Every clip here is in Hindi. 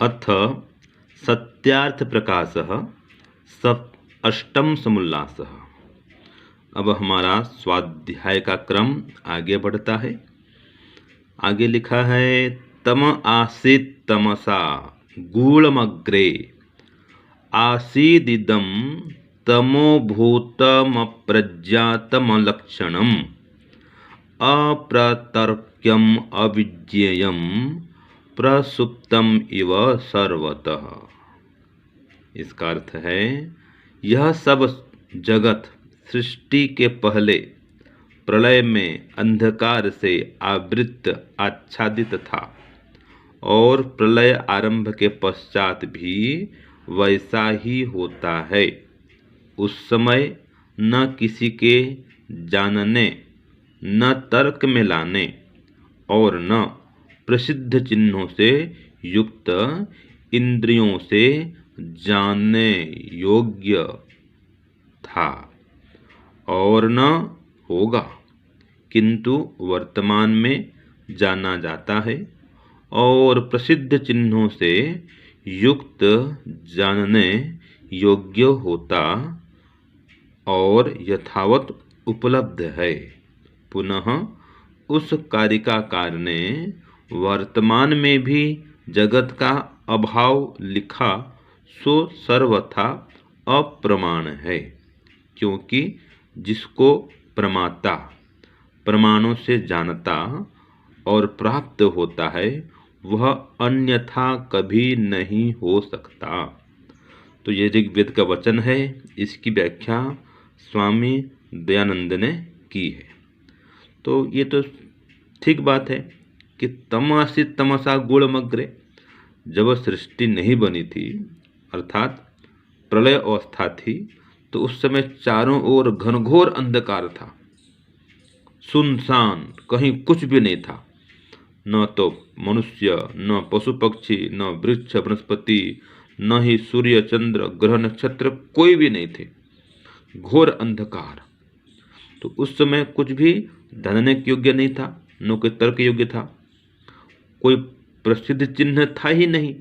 अथ सत्यार्थ प्रकाशः अष्टम समुल्लासः। अब हमारा स्वाध्याय का क्रम आगे बढ़ता है। आगे लिखा है तम आसीत् तमसा गूढ़मग्रे आसीदिदं तमोभूतमप्रज्ञातमलक्षणम् अप्रतर्क्यम् अविज्ञेयं प्रसुप्तम इव सर्वतः। इसका अर्थ है यह सब जगत सृष्टि के पहले प्रलय में अंधकार से आवृत आच्छादित था और प्रलय आरंभ के पश्चात भी वैसा ही होता है। उस समय न किसी के जानने, न तर्क में लाने और न प्रसिद्ध चिन्हों से युक्त इंद्रियों से जानने योग्य था और न होगा, किंतु वर्तमान में जाना जाता है और प्रसिद्ध चिन्हों से युक्त जानने योग्य होता और यथावत उपलब्ध है। पुनः उस कारिकाकार ने वर्तमान में भी जगत का अभाव लिखा सो सर्वथा अप्रमाण है, क्योंकि जिसको प्रमाता प्रमाणों से जानता और प्राप्त होता है वह अन्यथा कभी नहीं हो सकता। तो ये ऋग्वेद का वचन है, इसकी व्याख्या स्वामी दयानंद ने की है। तो ये तो ठीक बात है कि तमासित तमसा गूढ़मग्रे, जब सृष्टि नहीं बनी थी अर्थात प्रलय अवस्था थी, तो उस समय चारों ओर घनघोर अंधकार था, सुनसान, कहीं कुछ भी नहीं था। न तो मनुष्य, न पशु पक्षी, न वृक्ष वनस्पति, न ही सूर्य चंद्र ग्रह नक्षत्र, कोई भी नहीं थे, घोर अंधकार। तो उस समय कुछ भी जानने के योग्य नहीं था, न कोई तर्क योग्य था, कोई प्रसिद्ध चिन्ह था ही नहीं,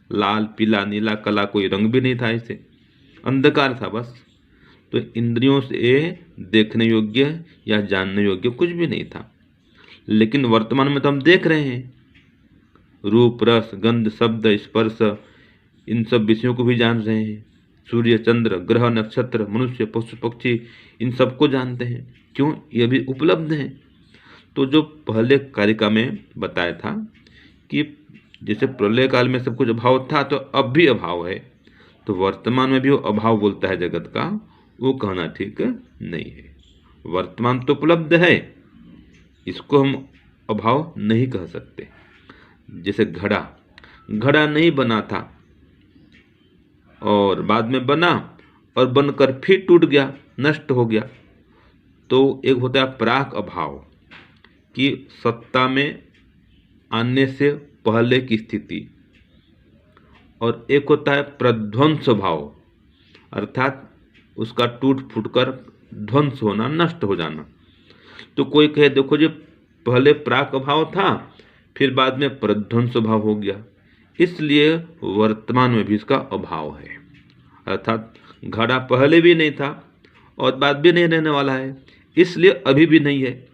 लाल पीला नीला काला कोई रंग भी नहीं था, ऐसे अंधकार था बस। तो इंद्रियों से देखने योग्य या जानने योग्य कुछ भी नहीं था। लेकिन वर्तमान में तो हम देख रहे हैं, रूप रस गंध शब्द स्पर्श, इन सब विषयों को भी जान रहे हैं। सूर्य चंद्र ग्रह नक्षत्र मनुष्य पशु पक्षी, इन सबको जानते हैं। क्यों? ये भी उपलब्ध हैं। तो जो पहले कारिका में बताया था कि जैसे प्रलय काल में सब कुछ अभाव था तो अब भी अभाव है, तो वर्तमान में भी वो अभाव बोलता है जगत का, वो कहना ठीक नहीं है। वर्तमान तो उपलब्ध है, इसको हम अभाव नहीं कह सकते। जैसे घड़ा नहीं बना था और बाद में बना और बनकर फिर टूट गया, नष्ट हो गया। तो एक होता है प्राक अभाव कि सत्ता में आने से पहले की स्थिति, और एक होता है प्रध्वंस भाव अर्थात उसका टूट फूट कर ध्वंस होना, नष्ट हो जाना। तो कोई कहे देखो जी पहले प्राक अभाव था फिर बाद में प्रध्वंस भाव हो गया, इसलिए वर्तमान में भी इसका अभाव है। अर्थात घड़ा पहले भी नहीं था और बाद भी नहीं रहने वाला है, इसलिए अभी भी नहीं है।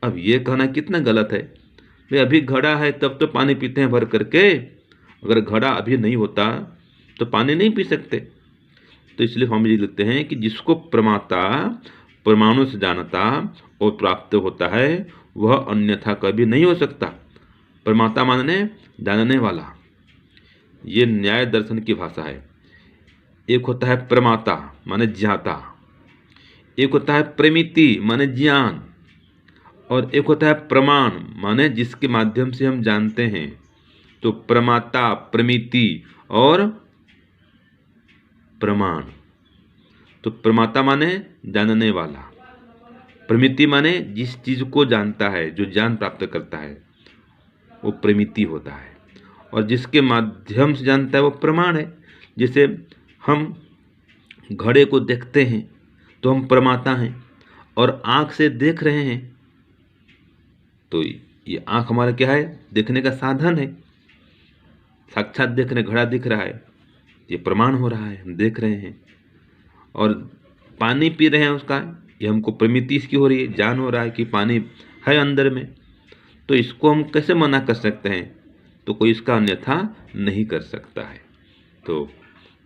अब ये कहना कितना गलत है। भाई अभी घड़ा है तब तो पानी पीते हैं भर करके, अगर घड़ा अभी नहीं होता तो पानी नहीं पी सकते। तो इसलिए हम ये लिखते हैं कि जिसको प्रमाता प्रमाणों से जानता और प्राप्त होता है वह अन्यथा कभी नहीं हो सकता। प्रमाता मानने जानने वाला, ये न्याय दर्शन की भाषा है। एक होता है प्रमाता माने ज्ञाता, एक होता है प्रमिति माने ज्ञान, और एक होता है प्रमाण माने जिसके माध्यम से हम जानते हैं। तो प्रमाता, प्रमिति और प्रमाण। तो प्रमाता माने जानने वाला, प्रमिति माने जिस चीज को जानता है, जो ज्ञान प्राप्त करता है वो प्रमिति होता है, और जिसके माध्यम से जानता है वो प्रमाण है। जैसे हम घड़े को देखते हैं तो हम प्रमाता हैं, और आँख से देख रहे हैं तो ये आँख हमारा क्या है? देखने का साधन है। साक्षात देख रहे हैं, घड़ा दिख रहा है, ये प्रमाण हो रहा है, हम देख रहे हैं। और पानी पी रहे हैं उसका, ये हमको प्रमिति इसकी हो रही है, जान हो रहा है कि पानी है अंदर में, तो इसको हम कैसे मना कर सकते हैं? तो कोई इसका अन्यथा नहीं कर सकता है। तो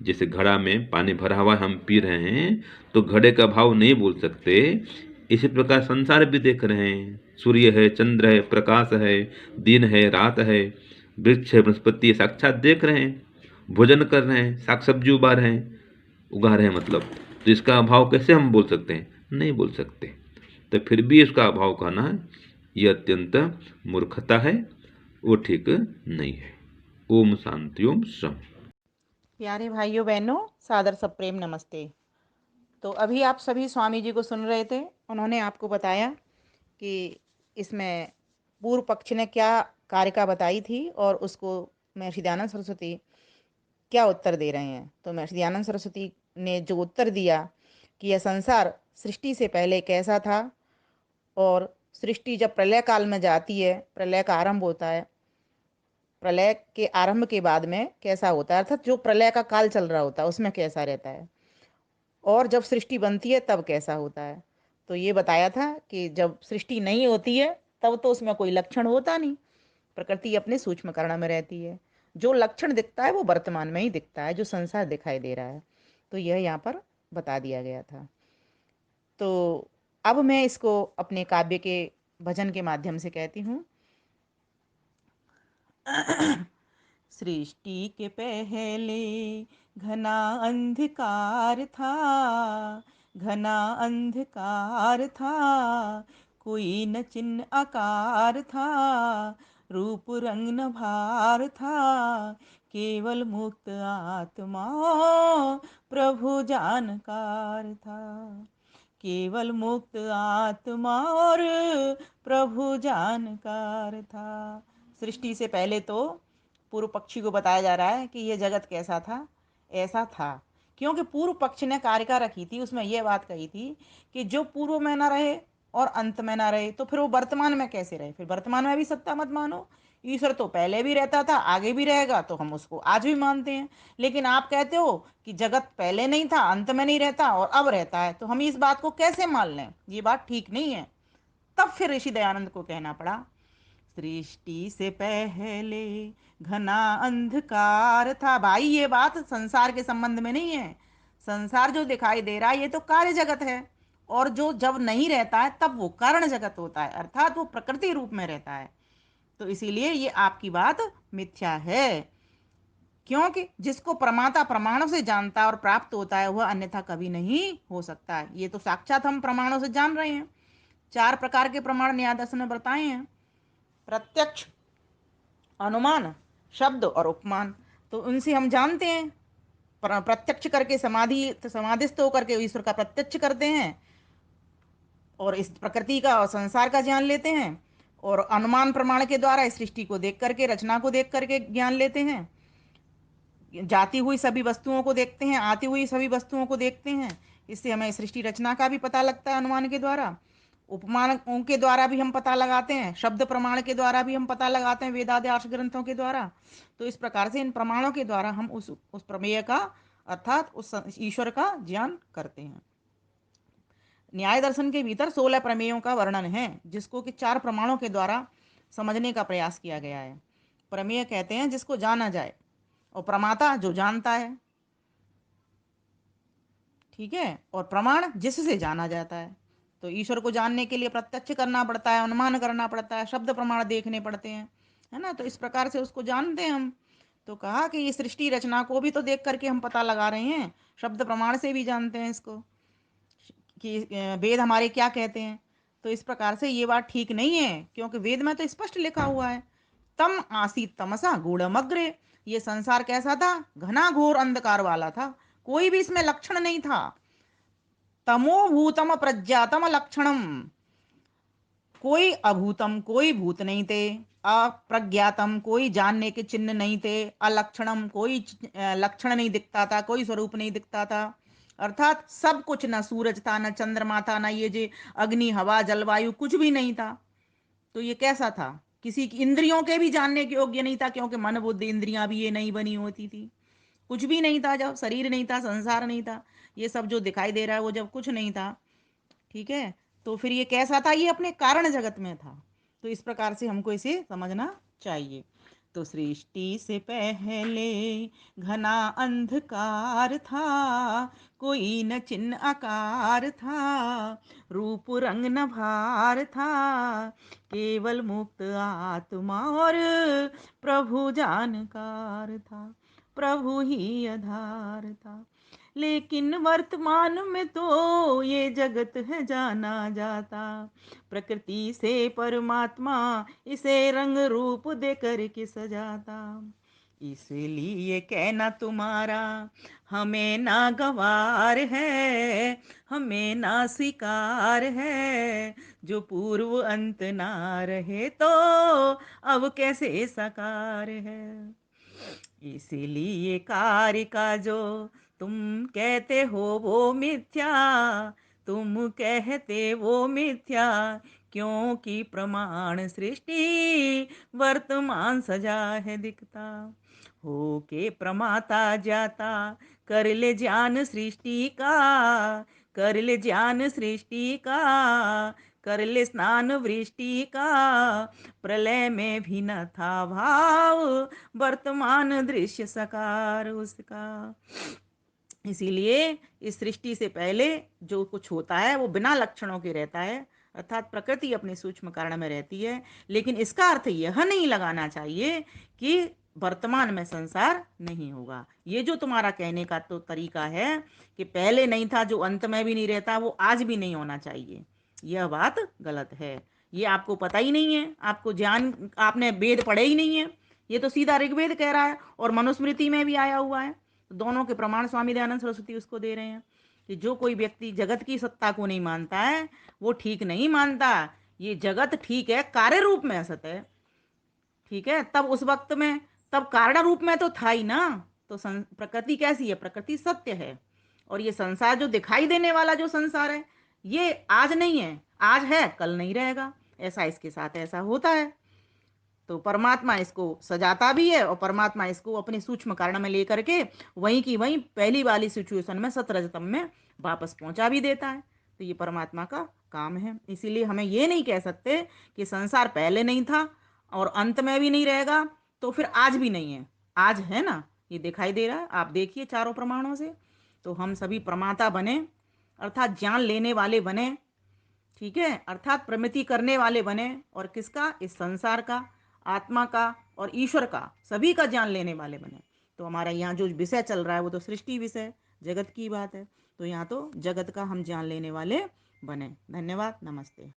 जैसे घड़ा में पानी भरा हुआ हम पी रहे हैं, तो घड़े का भाव नहीं बोल सकते। इसी प्रकार संसार भी देख रहे हैं, सूर्य है, चंद्र है, प्रकाश है, दिन है, रात है, वृक्ष है, वनस्पति है, साक्षात देख रहे हैं, भोजन कर रहे हैं, साग सब्जी उगा रहे हैं मतलब। तो इसका अभाव कैसे हम बोल सकते हैं? नहीं बोल सकते। तो फिर भी इसका अभाव कहना ये अत्यंत मूर्खता है, वो ठीक नहीं है। ओम शांति ओम शम। प्यारे भाइयों बहनों, सादर सप्रेम नमस्ते। तो अभी आप सभी स्वामी जी को सुन रहे थे। उन्होंने आपको बताया कि इसमें पूर्व पक्ष ने क्या कारिका बताई थी और उसको महर्षि दयानंद सरस्वती क्या उत्तर दे रहे हैं। तो महर्षि दयानंद सरस्वती ने जो उत्तर दिया कि यह संसार सृष्टि से पहले कैसा था और सृष्टि जब प्रलय काल में जाती है, प्रलय का आरंभ होता है, प्रलय के आरंभ के बाद में कैसा होता है, अर्थात जो प्रलय का काल चल रहा होता है उसमें कैसा रहता है, और जब सृष्टि बनती है तब कैसा होता है। तो ये बताया था कि जब सृष्टि नहीं होती है तब तो उसमें कोई लक्षण होता नहीं, प्रकृति अपने सूक्ष्म कर्ण में रहती है। जो लक्षण दिखता है वो वर्तमान में ही दिखता है, जो संसार दिखाई दे रहा है। तो यह यहाँ पर बता दिया गया था। तो अब मैं इसको अपने काव्य के भजन के माध्यम से कहती हूँ। सृष्टि के पहले घना अंधकार था, घना अंधकार था, कोई न चिन्ह आकार था, रूप रंग न भार था, केवल मुक्त आत्मा प्रभु जानकार था, केवल मुक्त आत्मा और प्रभु जानकार था। सृष्टि से पहले तो पूर्व पक्षी को बताया जा रहा है कि यह जगत कैसा था, ऐसा था। क्योंकि पूर्व पक्ष ने कारिका रखी थी, उसमें यह बात कही थी कि जो पूर्व में ना रहे और अंत में ना रहे तो फिर वो वर्तमान में कैसे रहे। फिर वर्तमान में भी सत्ता मत मानो, ईश्वर तो पहले भी रहता था, आगे भी रहेगा, तो हम उसको आज भी मानते हैं। लेकिन आप कहते हो कि जगत पहले नहीं था, अंत में नहीं रहता और अब रहता है, तो हम इस बात को कैसे मान लें? ये बात ठीक नहीं है। तब फिर ऋषि दयानंद को कहना पड़ा, सृष्टि से पहले घना अंधकार था। भाई ये बात संसार के संबंध में नहीं है। संसार जो दिखाई दे रहा है ये तो कार्य जगत है, और जो जब नहीं रहता है तब वो कारण जगत होता है, अर्थात वो प्रकृति रूप में रहता है। तो इसीलिए ये आपकी बात मिथ्या है, क्योंकि जिसको प्रमाता प्रमाणों से जानता है और प्राप्त होता है वह अन्यथा कभी नहीं हो सकता है। ये तो साक्षात हम प्रमाणों से जान रहे हैं। 4 प्रकार के प्रमाण न्याय दर्शन में बताए हैं: प्रत्यक्ष, अनुमान, शब्द और उपमान। तो उनसे हम जानते हैं। प्रत्यक्ष करके समाधिस्थ होकर के ईश्वर का प्रत्यक्ष करते हैं और इस प्रकृति का और संसार का ज्ञान लेते हैं, और अनुमान प्रमाण के द्वारा इस सृष्टि को देख करके, रचना को देख करके ज्ञान लेते हैं। जाती हुई सभी वस्तुओं को देखते हैं, आती हुई सभी वस्तुओं को देखते हैं। इससे हमें सृष्टि रचना का भी पता लगता है अनुमान के द्वारा। उपमानों के द्वारा भी हम पता लगाते हैं, शब्द प्रमाण के द्वारा भी हम पता लगाते हैं, वेदादि आर्ष ग्रंथों के द्वारा। तो इस प्रकार से इन प्रमाणों के द्वारा हम उस प्रमेय का, अर्थात उस ईश्वर का ज्ञान करते हैं। न्याय दर्शन के भीतर 16 प्रमेयों का वर्णन है, जिसको कि 4 प्रमाणों के द्वारा समझने का प्रयास किया गया है। प्रमेय कहते हैं जिसको जाना जाए, और प्रमाता जो जानता है, ठीक है, और प्रमाण जिससे जाना जाता है। तो ईश्वर को जानने के लिए प्रत्यक्ष करना पड़ता है, अनुमान करना पड़ता है, शब्द प्रमाण देखने पड़ते हैं, है ना। तो इस प्रकार से उसको जानते हैं हम। तो कहा कि ये सृष्टि रचना को भी तो देख करके हम पता लगा रहे हैं, शब्द प्रमाण से भी जानते हैं इसको कि वेद हमारे क्या कहते हैं। तो इस प्रकार से ये बात ठीक नहीं है, क्योंकि वेद में तो स्पष्ट लिखा हुआ है, तम आसीत तमसा गूढ़मग्रे। ये संसार कैसा था? घना घोर अंधकार वाला था, कोई भी इसमें लक्षण नहीं था। तमो भूतम प्रज्ञातम लक्षणम, कोई अभूतम, कोई भूत नहीं थे। अप्रज्ञातम, कोई जानने के चिन्ह नहीं थे। अलक्षणम, कोई लक्षण नहीं दिखता था, कोई स्वरूप नहीं दिखता था। अर्थात सब कुछ, न सूरज था, न चंद्रमा था, न ये जो अग्नि हवा जलवायु, कुछ भी नहीं था। तो ये कैसा था? किसी की इंद्रियों के भी जानने के योग्य नहीं था, क्योंकि मन बुद्धि इंद्रियां भी ये नहीं बनी होती थी। कुछ भी नहीं था, जब शरीर नहीं था, संसार नहीं था, ये सब जो दिखाई दे रहा है वो जब कुछ नहीं था, ठीक है, तो फिर ये कैसा था? ये अपने कारण जगत में था। तो इस प्रकार से हमको इसे समझना चाहिए। तो सृष्टि से पहले घना अंधकार था, कोई न चिन्ह आकार था, रूप रंग न भार था, केवल मुक्त आत्मा और प्रभु जानकार था, प्रभु ही आधार था। लेकिन वर्तमान में तो ये जगत है जाना जाता, प्रकृति से परमात्मा इसे रंग रूप देकर के सजाता। इसलिए कहना तुम्हारा हमें ना गवार है, हमें ना स्वीकार है, जो पूर्व अंत ना रहे तो अब कैसे साकार है। इसीलिए कार्य का जो तुम कहते हो वो मिथ्या, तुम कहते वो मिथ्या, क्योंकि प्रमाण सृष्टि वर्तमान सजा है दिखता। हो के प्रमाता जाता कर ले ज्ञान सृष्टि का, कर ले ज्ञान सृष्टि का, कर ले स्नान वृष्टि का, प्रलय में भी न था भाव, वर्तमान दृश्य साकार उसका। इसीलिए इस सृष्टि से पहले जो कुछ होता है वो बिना लक्षणों के रहता है, अर्थात प्रकृति अपने सूक्ष्म कारण में रहती है। लेकिन इसका अर्थ यह नहीं लगाना चाहिए कि वर्तमान में संसार नहीं होगा। ये जो तुम्हारा कहने का तो तरीका है कि पहले नहीं था, जो अंत में भी नहीं रहता, वो आज भी नहीं होना चाहिए, यह बात गलत है। ये आपको पता ही नहीं है, आपको ज्ञान, आपने वेद पढ़े ही नहीं है। ये तो सीधा ऋग्वेद कह रहा है और मनुस्मृति में भी आया हुआ है। तो दोनों के प्रमाण स्वामी दयानंद सरस्वती उसको दे रहे हैं कि जो कोई व्यक्ति जगत की सत्ता को नहीं मानता है वो ठीक नहीं मानता। ये जगत ठीक है, कार्य रूप में असत है, ठीक है, तब उस वक्त में तब कारण रूप में तो था ही ना। तो प्रकृति कैसी है? प्रकृति सत्य है। और ये संसार जो दिखाई देने वाला जो संसार है, ये आज नहीं है, आज है कल नहीं रहेगा, ऐसा इसके साथ ऐसा होता है। तो परमात्मा इसको सजाता भी है और परमात्मा इसको अपने सूक्ष्म कारण में लेकर के वहीं की वहीं पहली वाली सिचुएशन में सतरजतम में वापस पहुंचा भी देता है। तो ये परमात्मा का काम है। इसीलिए हमें ये नहीं कह सकते कि संसार पहले नहीं था और अंत में भी नहीं रहेगा, तो फिर आज भी नहीं है। आज है ना, ये दिखाई दे रहा है, आप देखिए चारों प्रमाणों से। तो हम सभी प्रमाता बने, अर्थात ज्ञान लेने वाले बने, ठीक है, अर्थात प्रमिति करने वाले बने। और किसका? इस संसार का, आत्मा का और ईश्वर का, सभी का ज्ञान लेने वाले बने। तो हमारा यहाँ जो विषय चल रहा है वो तो सृष्टि विषय, जगत की बात है। तो यहाँ तो जगत का हम ज्ञान लेने वाले बने। धन्यवाद, नमस्ते।